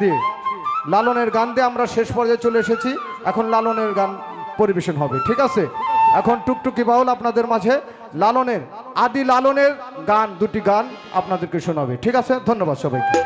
দিয়ে লালনের গান দিয়ে আমরা শেষ পর্যায়ে চলে এসেছি। এখন লালনের গান পরিবেশন হবে, ঠিক আছে? এখন টুকটুকি বাউল আপনাদের মাঝে লালনের আদি লালনের গান দুটি গান আপনাদেরকে শোনাবে, ঠিক আছে? ধন্যবাদ সবাইকে।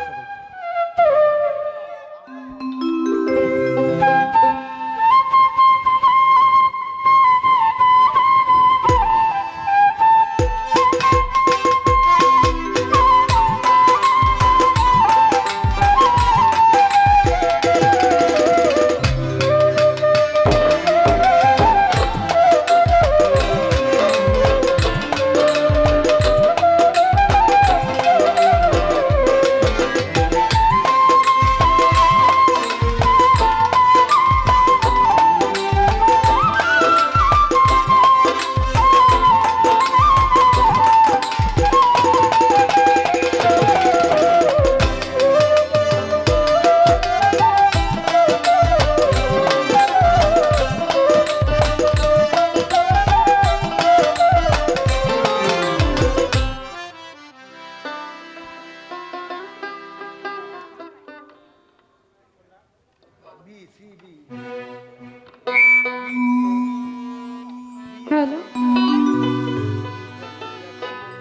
হ্যালো,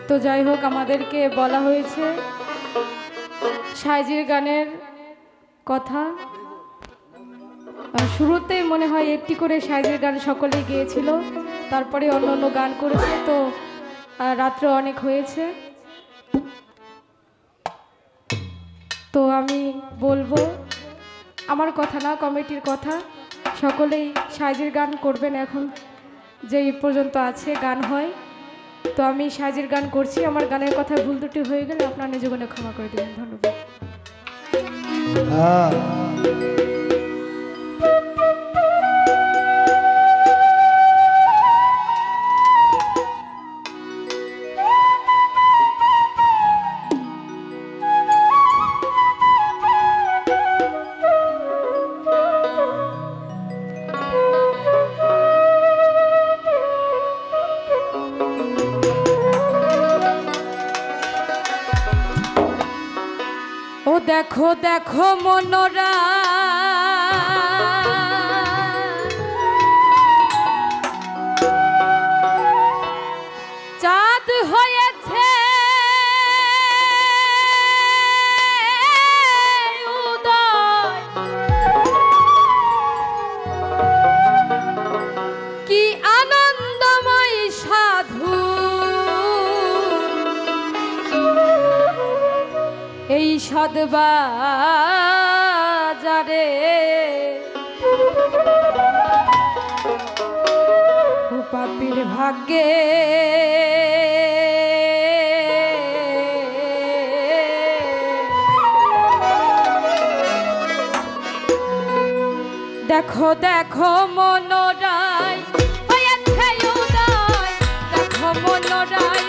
তো যাই হোক, আমাদেরকে বলা হয়েছে সাইজির গানের কথা। শুরুতেই মনে হয় একটি করে সাইজির গান সকলেই গিয়েছিল, তারপরে অন্য অন্য গান করেছে। তো রাত্রে অনেক হয়েছে, তো আমি বলবো আমার কথা না, কমিটির কথা। সকলেই সাইজির গান করবেন, এখন যেই পর্যন্ত আছে গান হয়। তো আমি সাইজির গান করছি, আমার গানের কথা ভুল ত্রুটি হয়ে গেলে আপনার নিজ গুণে ক্ষমা করে দেবেন। ধন্যবাদ। ও দেখো দেখো মনোরা, চাঁদ হয়েছে উদয়, কি আনন্দময় সাধু এই সদবাজারে, পাপীর ভাগ্যে দেখো দেখো মনোরায় হয়েছে উদয়, দেখো মনোরায়